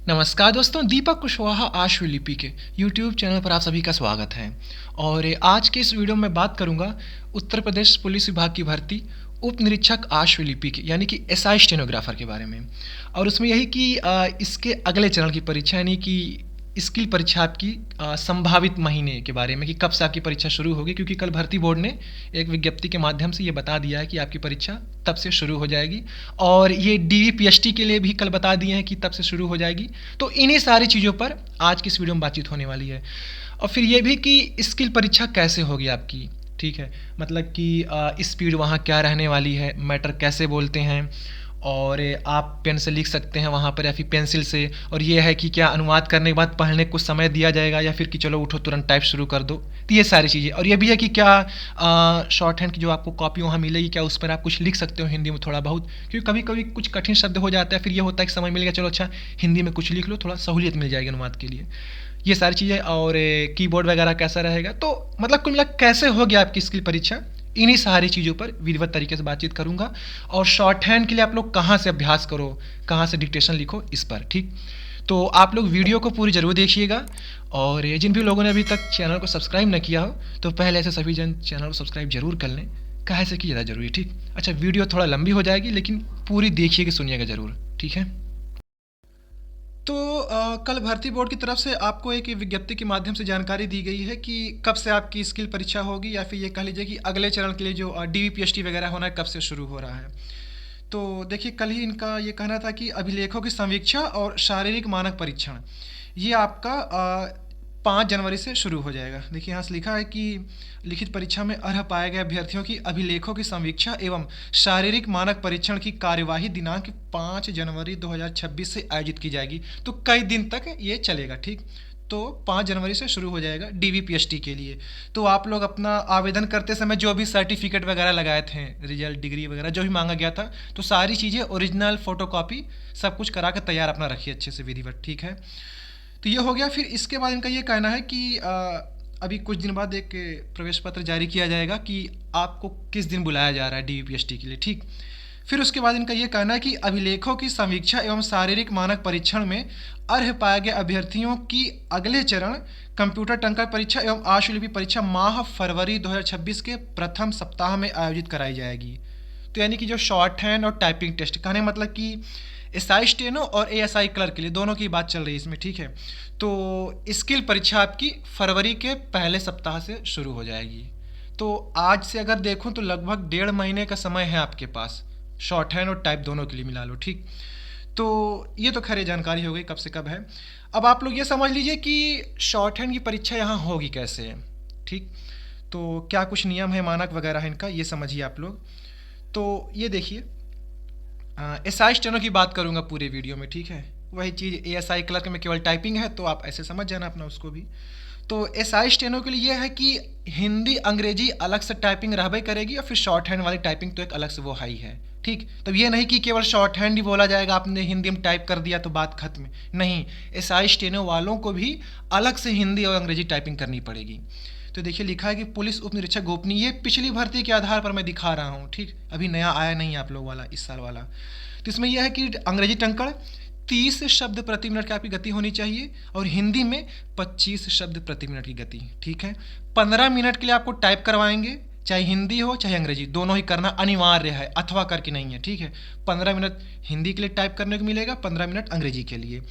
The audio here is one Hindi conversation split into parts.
नमस्कार दोस्तों, दीपक कुशवाहा आशुलिपि के यूट्यूब चैनल पर आप सभी का स्वागत है। और आज के इस वीडियो में बात करूंगा उत्तर प्रदेश पुलिस विभाग की भर्ती उप निरीक्षक आशुलिपि के यानी कि एसआई स्टेनोग्राफर के बारे में। और उसमें यही कि इसके अगले चरण की परीक्षा यानी कि स्किल परीक्षा आपकी संभावित महीने के बारे में कि कब से आपकी परीक्षा शुरू होगी, क्योंकि कल भर्ती बोर्ड ने एक विज्ञप्ति के माध्यम से ये बता दिया है कि आपकी परीक्षा तब से शुरू हो जाएगी। और ये डीवीपीएसटी के लिए भी कल बता दिए हैं कि तब से शुरू हो जाएगी। तो इन्हीं सारी चीज़ों पर आज की इस वीडियो में बातचीत होने वाली है। और फिर ये भी कि स्किल परीक्षा कैसे होगी आपकी, ठीक है, मतलब कि स्पीड वहाँ क्या रहने वाली है, मैटर कैसे बोलते हैं, और आप पेन से लिख सकते हैं वहाँ पर या फिर पेंसिल से। और ये है कि क्या अनुवाद करने के बाद पढ़ने को समय दिया जाएगा या फिर कि चलो उठो तुरंत टाइप शुरू कर दो। तो ये सारी चीज़ें। और ये भी है कि क्या शॉर्ट हैंड की जो आपको कॉपी वहाँ मिलेगी, क्या उस पर आप कुछ लिख सकते हो हिंदी में थोड़ा बहुत, क्योंकि कभी कभी कुछ कठिन शब्द हो जाता है, फिर ये होता है कि समय मिलेगा, चलो अच्छा हिंदी में कुछ लिख लो, थोड़ा सहूलियत मिल जाएगी अनुवाद के लिए। ये सारी चीज़ें। और कीबोर्ड वगैरह कैसा रहेगा, तो मतलब कुल मिला कैसे होगी आपकी स्किल परीक्षा, इन्हीं सारी चीज़ों पर विधिवत तरीके से बातचीत करूंगा। और शॉर्ट हैंड के लिए आप लोग कहाँ से अभ्यास करो, कहाँ से डिक्टेशन लिखो, इस पर। ठीक, तो आप लोग वीडियो को पूरी ज़रूर देखिएगा। और जिन भी लोगों ने अभी तक चैनल को सब्सक्राइब न किया हो, तो पहले ऐसे सभी जन चैनल को सब्सक्राइब जरूर कर लें, काहे से कि ज़्यादा ज़रूरी है। ठीक, अच्छा वीडियो थोड़ा लंबी हो जाएगी, लेकिन पूरी देखिएगा, सुनिएगा ज़रूर, ठीक है। तो कल भर्ती बोर्ड की तरफ से आपको एक विज्ञप्ति के माध्यम से जानकारी दी गई है कि कब से आपकी स्किल परीक्षा होगी, या फिर ये कह लीजिए कि अगले चरण के लिए जो डीवीपीएसटी वगैरह होना है कब से शुरू हो रहा है। तो देखिए, कल ही इनका ये कहना था कि अभिलेखों की समीक्षा और शारीरिक मानक परीक्षण ये आपका 5 जनवरी से शुरू हो जाएगा। देखिए यहाँ से लिखा है कि लिखित परीक्षा में अर्ह पाए गए अभ्यर्थियों की अभिलेखों की समीक्षा एवं शारीरिक मानक परीक्षण की कार्यवाही दिनांक 5 जनवरी 2026 से आयोजित की जाएगी। तो कई दिन तक ये चलेगा। ठीक, तो 5 जनवरी से शुरू हो जाएगा डीवीपीएसटी के लिए। तो आप लोग अपना आवेदन करते समय जो भी सर्टिफिकेट वगैरह लगाए थे, रिजल्ट, डिग्री वगैरह जो भी मांगा गया था, तो सारी चीज़ें ओरिजिनल फोटोकॉपी सब कुछ करा कर तैयार अपना रखिए अच्छे से विधिवत। ठीक है, तो ये हो गया। फिर इसके बाद इनका ये कहना है कि अभी कुछ दिन बाद एक प्रवेश पत्र जारी किया जाएगा कि आपको किस दिन बुलाया जा रहा है डीवीपीएसटी के लिए। ठीक, फिर उसके बाद इनका ये कहना है कि अभिलेखों की समीक्षा एवं शारीरिक मानक परीक्षण में अर्ह पाए गए अभ्यर्थियों की अगले चरण कंप्यूटर टंकर परीक्षा एवं आशुलिपि परीक्षा माह फरवरी 2026 के प्रथम सप्ताह में आयोजित कराई जाएगी। तो यानी कि जो शॉर्ट हैंड और टाइपिंग टेस्ट, कहने मतलब कि एसआई स्टेनो और एएसआई क्लर्क के लिए दोनों की बात चल रही है इसमें। ठीक है, तो स्किल परीक्षा आपकी फरवरी के पहले सप्ताह से शुरू हो जाएगी। तो आज से अगर देखूं तो लगभग 1.5 महीने का समय है आपके पास, शॉर्ट हैंड और टाइप दोनों के लिए मिला लो। ठीक, तो ये तो खैर जानकारी हो गई कब से कब है। अब आप लोग ये समझ लीजिए कि शॉर्ट हैंड की परीक्षा यहाँ होगी कैसे। ठीक, तो क्या कुछ नियम है, मानक वगैरह है इनका, ये समझिए आप लोग। तो ये देखिए, एसआई स्टेनो की बात करूंगा पूरे वीडियो में। ठीक है, वही चीज़ एएसआई क्लर्क में केवल टाइपिंग है, तो आप ऐसे समझ जाना अपना उसको भी। तो एसआई स्टेनो के लिए यह है कि हिंदी अंग्रेजी अलग से टाइपिंग रहबे करेगी, और फिर शॉर्ट हैंड वाली टाइपिंग तो एक अलग से वो हाई है। ठीक, तब ये नहीं कि केवल शॉर्ट हैंड ही बोला जाएगा, आपने हिंदी में टाइप कर दिया तो बात खत्म। नहीं, एसआई स्टेनो वालों को भी अलग से हिंदी और अंग्रेजी टाइपिंग करनी पड़ेगी। तो देखिए लिखा है कि पुलिस उप निरीक्षक गोपनीय, ये पिछली भर्ती के आधार पर मैं दिखा रहा हूँ। ठीक, अभी नया आया नहीं आप लोग वाला, इस साल वाला। तो इसमें यह है कि अंग्रेजी टंकड़ 30 शब्द प्रति मिनट की आपकी गति होनी चाहिए, और हिंदी में 25 शब्द प्रति मिनट की गति। ठीक है, 15 मिनट के लिए आपको टाइप करवाएंगे, चाहे हिंदी हो चाहे अंग्रेजी, दोनों ही करना अनिवार्य है, अथवा करके नहीं है। ठीक है, 15 मिनट हिंदी के लिए टाइप करने को मिलेगा, 15 मिनट अंग्रेजी के लिए।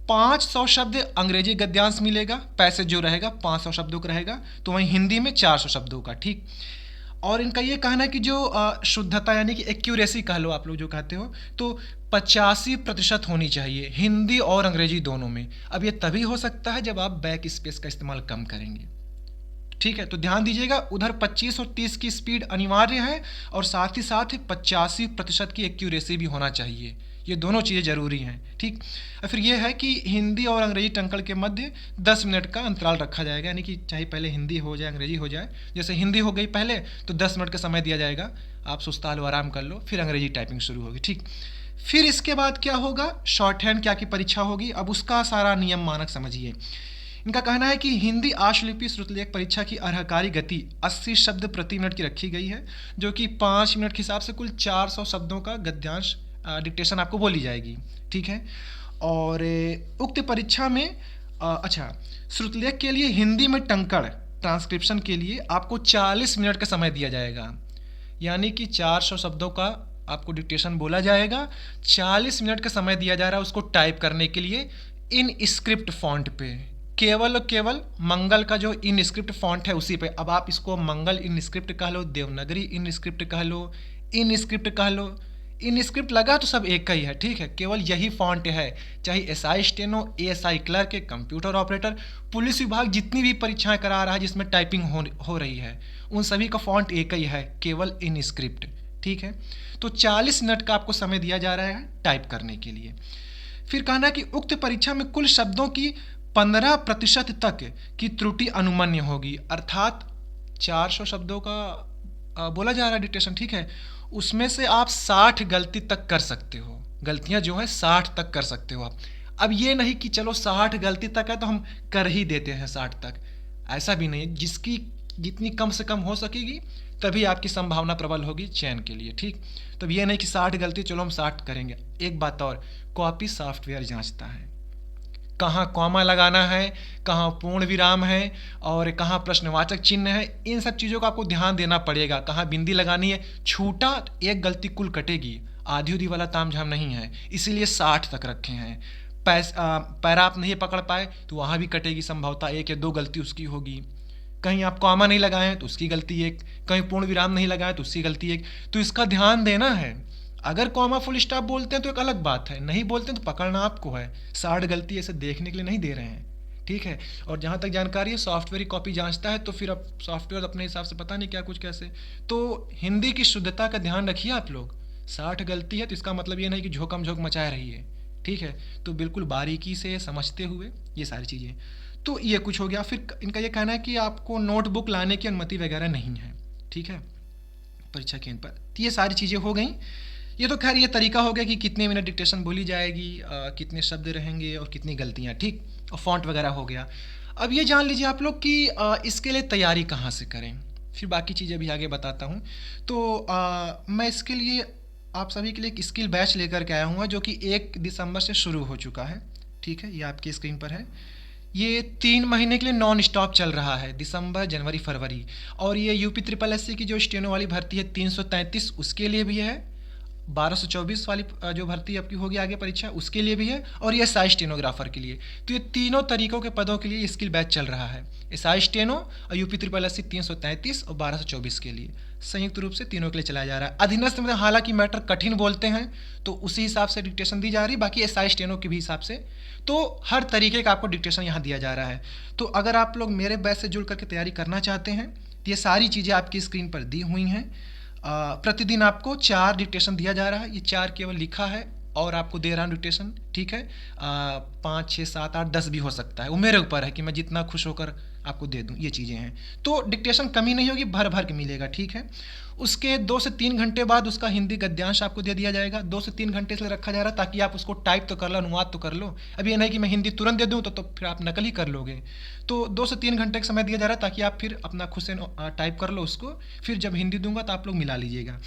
500 शब्द अंग्रेजी गद्यांश मिलेगा, पैसेज जो रहेगा 500 शब्दों का रहेगा, तो वहीं हिंदी में 400 शब्दों का। ठीक, और इनका ये कहना है कि जो शुद्धता यानी कि एक्यूरेसी कह लो आप लोग जो कहते हो, तो 85% होनी चाहिए हिंदी और अंग्रेजी दोनों में। अब ये तभी हो सकता है जब आप बैक स्पेस का इस्तेमाल कम करेंगे। ठीक है, तो ध्यान दीजिएगा, उधर 25 और 30 की स्पीड अनिवार्य है, और साथ ही 85% की एक्यूरेसी भी होना चाहिए। ये दोनों चीज़ें जरूरी हैं। ठीक, और फिर ये है कि हिंदी और अंग्रेजी टंकड़ के मध्य 10 मिनट का अंतराल रखा जाएगा, यानी कि चाहे पहले हिंदी हो जाए अंग्रेजी हो जाए, जैसे हिंदी हो गई पहले तो 10 मिनट का समय दिया जाएगा, आप सुस्ता लो, आराम कर लो, फिर अंग्रेजी टाइपिंग शुरू होगी। ठीक, फिर इसके बाद क्या होगा, शॉर्ट हैंड क्या की परीक्षा होगी। अब उसका सारा नियम मानक समझिए। इनका कहना है कि हिंदी आशुलिपि श्रुतलेख परीक्षा की अर्हकारी गति 80 शब्द प्रति मिनट की रखी गई है, जो कि 5 मिनट के हिसाब से कुल 400 शब्दों का गद्यांश डिक्टेशन आपको बोली जाएगी। ठीक है। और उक्त परीक्षा में अच्छा, श्रुतलेख के लिए हिंदी में टंकण ट्रांसक्रिप्शन के लिए आपको 40 मिनट का समय दिया जाएगा, यानी कि 400 शब्दों का आपको डिक्टेशन बोला जाएगा, 40 मिनट का समय दिया जा रहा है उसको टाइप करने के लिए इन स्क्रिप्ट फॉन्ट पे, केवल और केवल मंगल का जो इन स्क्रिप्ट फॉन्ट है उसी पे। अब आप इसको मंगल इन स्क्रिप्ट कह लो, देवनागरी इन स्क्रिप्ट कह लो, इन स्क्रिप्ट कह लो, इन स्क्रिप्ट लगा तो सब एक का ही है। ठीक है, केवल यही फॉन्ट है। चाहे SI steno, ASI clerk, computer operator, police विभाग जितनी भी परीक्षाएं करा रहा है जिसमें टाइपिंग हो रही है, उन सभी का फॉन्ट एक ही है, केवल इन स्क्रिप्ट। ठीक है, तो 40 मिनट का आपको समय दिया जा रहा है टाइप करने के लिए। फिर कहना है कि उक्त परीक्षा में कुल शब्दों की 15% तक की त्रुटि अनुमन्य होगी, अर्थात 400 शब्दों का बोला जा रहा है डिक्टेशन। ठीक है, उसमें से आप 60 गलती तक कर सकते हो, गलतियां जो है 60 तक कर सकते हो आप। अब ये नहीं कि चलो 60 गलती तक है तो हम कर ही देते हैं 60 तक, ऐसा भी नहीं। जिसकी जितनी कम से कम हो सकेगी तभी आपकी संभावना प्रबल होगी चयन के लिए। ठीक, तो ये नहीं कि 60 गलती चलो हम 60 करेंगे। एक बात और, कॉपी सॉफ्टवेयर जांचता है कहाँ कॉमा लगाना है, कहाँ पूर्ण विराम है और कहाँ प्रश्नवाचक चिन्ह है, इन सब चीज़ों का आपको ध्यान देना पड़ेगा। कहाँ बिंदी लगानी है, छूटा एक गलती कुल कटेगी, आधी उधी वाला तामझाम नहीं है, इसीलिए 60 तक रखे हैं। पैरा आप नहीं पकड़ पाए तो वहाँ भी कटेगी, संभवतः 1 या 2 गलती उसकी होगी। कहीं आप कॉमा नहीं लगाए हैं तो उसकी गलती 1, कहीं पूर्ण विराम नहीं लगाए तो उसकी गलती 1। तो इसका ध्यान देना है। अगर कॉमा फुल स्टॉप बोलते हैं तो एक अलग बात है, नहीं बोलते हैं तो पकड़ना आपको है। 60 गलती ऐसे देखने के लिए नहीं दे रहे हैं। ठीक है, और जहाँ तक जानकारी है सॉफ्टवेयर ही कॉपी जांचता है, तो फिर अब सॉफ्टवेयर अपने हिसाब से पता नहीं क्या कुछ कैसे। तो हिंदी की शुद्धता का ध्यान रखिए आप लोग। 60 गलती है तो इसका मतलब ये नहीं कि झोंकम झोंक मचाए रही है। ठीक है, तो बिल्कुल बारीकी से समझते हुए ये सारी चीज़ें। तो ये कुछ हो गया। फिर इनका ये कहना है कि आपको नोटबुक लाने की अनुमति वगैरह नहीं है। ठीक है, परीक्षा केंद्र पर। तो ये सारी चीज़ें हो गई। ये तो खैर ये तरीका हो गया कि कितने मिनट डिक्टेशन बोली जाएगी, कितने शब्द रहेंगे और कितनी गलतियाँ। ठीक, और फॉन्ट वगैरह हो गया। अब ये जान लीजिए आप लोग कि इसके लिए तैयारी कहाँ से करें, फिर बाकी चीज़ें भी आगे बताता हूँ। तो मैं इसके लिए आप सभी के लिए एक स्किल बैच लेकर के आया हूँ जो कि 1 दिसंबर से शुरू हो चुका है। ठीक है, ये आपकी स्क्रीन पर है। ये 3 महीने के लिए नॉन स्टॉप चल रहा है, दिसंबर, जनवरी, फरवरी। और ये यूपी ट्रिपल एससी की जो स्टेनो वाली भर्ती है 333, उसके लिए भी है। 1224 वाली जो भर्ती आपकी होगी आगे परीक्षा, उसके लिए भी है। और ये एसआई स्टेनोग्राफर के लिए। तो ये तीनों तरीकों के पदों के लिए स्किल बैच चल रहा है, एसआई स्टेनो और यूपी ट्रिपल एससी 333 और 1224 के लिए संयुक्त रूप से तीनों के लिए चलाया जा रहा है। अधीनस्थ में हालांकि मैटर कठिन बोलते हैं तो उसी हिसाब से डिक्टेशन दी जा रही है, बाकी एसआई स्टेनो के भी हिसाब से। तो हर तरीके का आपको डिक्टेशन यहाँ दिया जा रहा है। तो अगर आप लोग मेरे बैच से जुड़ करके तैयारी करना चाहते हैं तो ये सारी चीज़ें आपकी स्क्रीन पर दी हुई हैं। प्रतिदिन आपको 4 डिक्टेशन दिया जा रहा है, ये 4 केवल लिखा है और आपको दे रहा हूँ डिक्टेशन। ठीक है, 5, 6, 7, 8, 10 भी हो सकता है, वो मेरे ऊपर है कि मैं जितना खुश होकर आपको दे दूँ। ये चीज़ें हैं, तो डिक्टेशन कमी नहीं होगी, भर भर के मिलेगा। ठीक है, उसके 2 से 3 घंटे बाद उसका हिंदी गद्यांश आपको दे दिया जाएगा। 2 से 3 घंटे से रखा जा रहा है ताकि आप उसको टाइप तो कर लो, अनुवाद तो कर लो। अब ये नहीं कि मैं हिंदी तुरंत दे दूँ तो फिर आप नकल ही कर लोगे। तो 2 से 3 घंटे का समय दिया जा रहा है ताकि आप फिर अपना खुद से टाइप कर लो उसको, फिर जब हिंदी दूंगा तो आप लोग मिला लीजिएगा।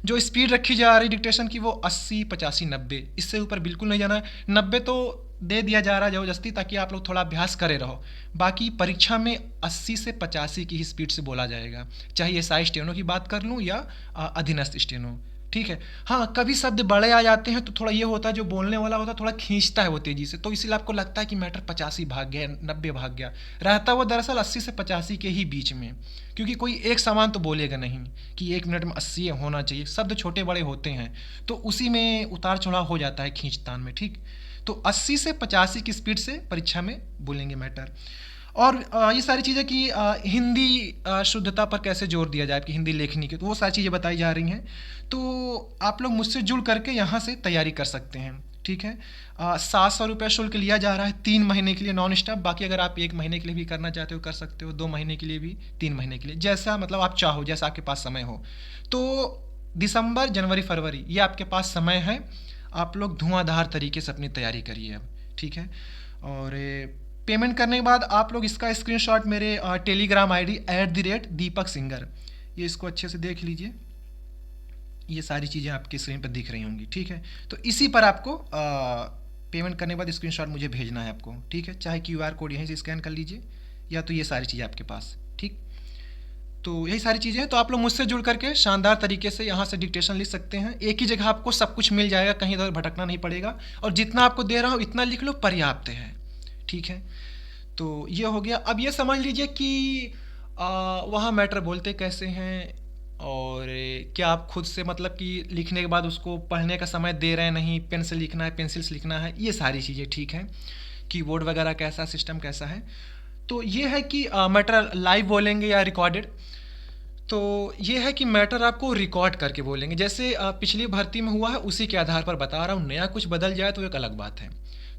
जो स्पीड रखी जा रही डिक्टेशन की वो 80, 85, 90, इससे ऊपर बिल्कुल नहीं जाना है। 90 तो दे दिया जा रहा है ज़बरदस्ती ताकि आप लोग थोड़ा अभ्यास करे रहो। बाकी परीक्षा में 80 से 85 की ही स्पीड से बोला जाएगा, चाहे एसआई स्टेनो की बात कर लूँ या अधीनस्थ स्टेनो। ठीक है, हाँ कभी शब्द बड़े आ जाते हैं तो थोड़ा ये होता है, जो बोलने वाला होता है थोड़ा खींचता है वो तेज़ी से, तो इसलिए आपको लगता है कि मैटर 85 भाग गया, 90 भाग गया, रहता वो दरअसल 80 से 85 के ही बीच में। क्योंकि कोई एक समान तो बोलेगा नहीं कि 1 मिनट में 80 होना चाहिए, शब्द छोटे बड़े होते हैं तो उसी में उतार चढ़ाव हो जाता है खींचतान में। ठीक, तो 80 से 85 की स्पीड से परीक्षा में बोलेंगे मैटर। और ये सारी चीज़ें कि हिंदी शुद्धता पर कैसे जोर दिया जाए कि हिंदी लेखनी की, तो वो सारी चीज़ें बताई जा रही हैं। तो आप लोग मुझसे जुड़ करके यहाँ से तैयारी कर सकते हैं। ठीक है, 700 रुपये शुल्क लिया जा रहा है 3 महीने के लिए नॉन स्टॉप। बाकी अगर आप 1 महीने के लिए भी करना चाहते हो कर सकते हो, 2 महीने के लिए भी, 3 महीने के लिए, जैसा मतलब आप चाहो, जैसा आपके पास समय हो। तो दिसंबर, जनवरी, फरवरी ये आपके पास समय है। आप लोग धुआंधार तरीके से अपनी तैयारी करिए अब। ठीक है, और पेमेंट करने के बाद आप लोग इसका स्क्रीनशॉट मेरे टेलीग्राम आईडी @दीपक सिंगर, ये इसको अच्छे से देख लीजिए। ये सारी चीज़ें आपकी स्क्रीन पर दिख रही होंगी, ठीक है। तो इसी पर आपको पेमेंट करने के बाद स्क्रीनशॉट मुझे भेजना है आपको, ठीक है। चाहे QR कोड यहीं से स्कैन कर लीजिए या तो ये सारी चीज़ें आपके पास, ठीक। तो यही सारी चीज़ें हैं। तो आप लोग मुझसे जुड़ करके शानदार तरीके से यहाँ से डिक्टेशन लिख सकते हैं। एक ही जगह आपको सब कुछ मिल जाएगा, कहीं इधर भटकना नहीं पड़ेगा, और जितना आपको दे रहा हूँ इतना लिख लो, पर्याप्त है, ठीक है। तो ये हो गया। अब ये समझ लीजिए कि वहाँ मैटर बोलते कैसे हैं, और क्या आप खुद से मतलब कि लिखने के बाद उसको पढ़ने का समय दे रहे हैं, नहीं पेन से लिखना है, पेंसिल से लिखना है, ये सारी चीज़ें, ठीक है। कीबोर्ड वगैरह कैसा, सिस्टम कैसा है। तो ये है कि मैटर लाइव बोलेंगे या रिकॉर्डेड। तो ये है कि मैटर आपको रिकॉर्ड करके बोलेंगे, जैसे पिछली भर्ती में हुआ है उसी के आधार पर बता रहा हूँ। नया कुछ बदल जाए तो एक अलग बात है।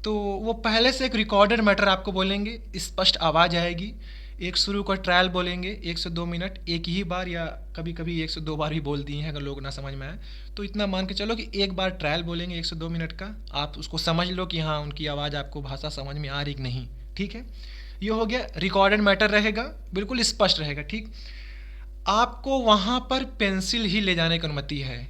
तो वो पहले से एक रिकॉर्डेड मैटर आपको बोलेंगे, स्पष्ट आवाज़ आएगी। एक शुरू का ट्रायल बोलेंगे 1 से 2 मिनट, एक ही बार, या कभी कभी 1 से 2 बार भी बोल दिए हैं अगर लोग ना समझ में आए तो। इतना मान के चलो कि एक बार ट्रायल बोलेंगे 1 से 2 मिनट का, आप उसको समझ लो कि हाँ उनकी आवाज़ आपको भाषा समझ में आ रही कि नहीं, ठीक है। ये हो गया, रिकॉर्डेड मैटर रहेगा, बिल्कुल स्पष्ट रहेगा, ठीक। आपको वहाँ पर पेंसिल ही ले जाने की अनुमति है,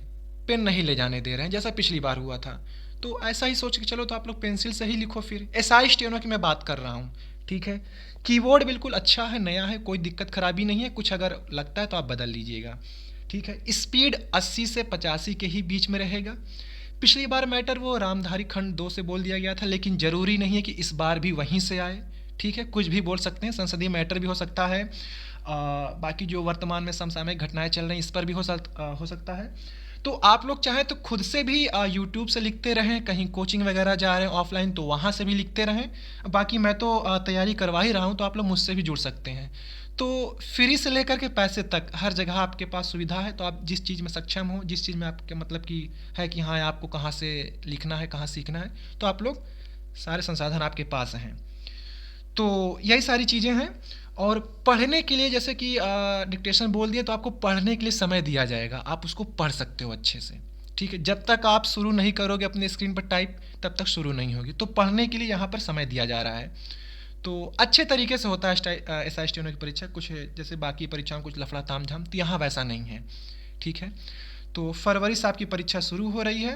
पेन नहीं ले जाने दे रहे हैं, जैसा पिछली बार हुआ था। तो ऐसा ही सोच के चलो, तो आप लोग पेंसिल से ही लिखो। फिर ऐसा स्टेनो की मैं बात कर रहा हूँ, ठीक है। कीबोर्ड बिल्कुल अच्छा है, नया है, कोई दिक्कत खराबी नहीं है। कुछ अगर लगता है तो आप बदल लीजिएगा, ठीक है। स्पीड 80 से 85 के ही बीच में रहेगा। पिछली बार मैटर वो रामधारी खंड 2 से बोल दिया गया था, लेकिन ज़रूरी नहीं है कि इस बार भी वहीं से आए, ठीक है। कुछ भी बोल सकते हैं, संसदीय मैटर भी हो सकता है। बाकी जो वर्तमान में समसामयिक घटनाएं चल रही हैं इस पर भी हो सकता है। तो आप लोग चाहें तो खुद से भी यूट्यूब से लिखते रहें, कहीं कोचिंग वगैरह जा रहे हैं ऑफलाइन तो वहाँ से भी लिखते रहें। बाकी मैं तो तैयारी करवा ही रहा हूँ, तो आप लोग मुझसे भी जुड़ सकते हैं। तो फ्री से लेकर के पैसे तक हर जगह आपके पास सुविधा है। तो आप जिस चीज़ में सक्षम हो, जिस चीज़ में आपके मतलब कि है कि हाँ आपको कहाँ से लिखना है, कहाँ सीखना है, तो आप लोग सारे संसाधन आपके पास हैं। तो यही सारी चीज़ें हैं। और पढ़ने के लिए जैसे कि डिक्टेशन बोल दिया, तो आपको पढ़ने के लिए समय दिया जाएगा, आप उसको पढ़ सकते हो अच्छे से, ठीक है। जब तक आप शुरू नहीं करोगे अपने स्क्रीन पर टाइप, तब तक शुरू नहीं होगी। तो पढ़ने के लिए यहाँ पर समय दिया जा रहा है। तो अच्छे तरीके से होता है एस आई की परीक्षा। कुछ जैसे बाकी परीक्षाओं कुछ लफड़ा ताम झाम, तो यहाँ वैसा नहीं है, ठीक है। तो फरवरी से आपकी परीक्षा शुरू हो रही है।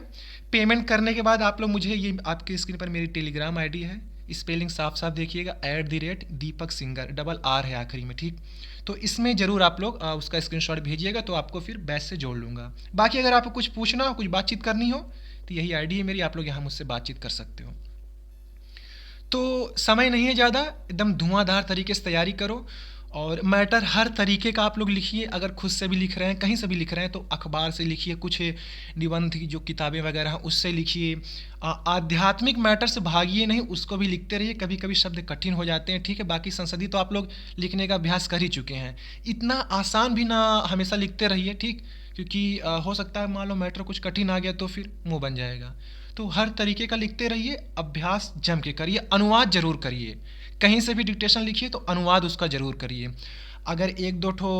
पेमेंट करने के बाद आप लोग मुझे, ये आपकी स्क्रीन पर मेरी टेलीग्राम आईडी है, स्पेलिंग साफ साफ देखिएगा, @दीपक सिंगर, डबल R है आखिरी में, ठीक। तो इसमें ज़रूर आप लोग उसका स्क्रीनशॉट भेजिएगा, तो आपको फिर बैच से जोड़ लूँगा। बाकी अगर आपको कुछ पूछना हो, कुछ बातचीत करनी हो, तो यही आईडी है मेरी, आप लोग यहाँ मुझसे बातचीत कर सकते हो। तो समय नहीं है ज़्यादा, एकदम धुआंधार तरीके से तैयारी करो। और मैटर हर तरीके का आप लोग लिखिए। अगर खुद से भी लिख रहे हैं, कहीं से भी लिख रहे हैं, तो अखबार से लिखिए, कुछ निबंध की जो किताबें वगैरह हैं उससे लिखिए। आध्यात्मिक मैटर से भागिए नहीं, उसको भी लिखते रहिए। कभी कभी शब्द कठिन हो जाते हैं, ठीक है। बाकी संसदीय तो आप लोग लिखने का अभ्यास कर ही चुके हैं, इतना आसान भी ना हमेशा लिखते रहिए, ठीक। क्योंकि हो सकता है मान लो मैटर कुछ कठिन आ गया तो फिर मुँह बन जाएगा। तो हर तरीके का लिखते रहिए, अभ्यास जम के करिए, अनुवाद जरूर करिए। कहीं से भी डिक्टेशन लिखिए तो अनुवाद उसका ज़रूर करिए। अगर 1-2 ठो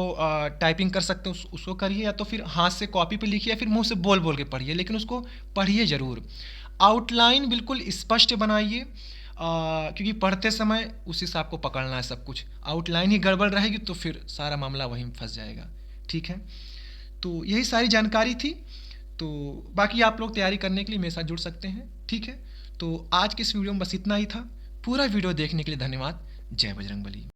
टाइपिंग कर सकते हो उसको करिए, या तो फिर हाथ से कॉपी पे लिखिए, या फिर मुंह से बोल बोल के पढ़िए, लेकिन उसको पढ़िए ज़रूर। आउटलाइन बिल्कुल स्पष्ट बनाइए, क्योंकि पढ़ते समय उसी से आपको पकड़ना है सब कुछ। आउटलाइन ही गड़बड़ रहेगी तो फिर सारा मामला वहीं फंस जाएगा, ठीक है। तो यही सारी जानकारी थी। तो बाकी आप लोग तैयारी करने के लिए मेरे साथ जुड़ सकते हैं, ठीक है। तो आज की इस वीडियो में बस इतना ही था। पूरा वीडियो देखने के लिए धन्यवाद। जय बजरंगबली।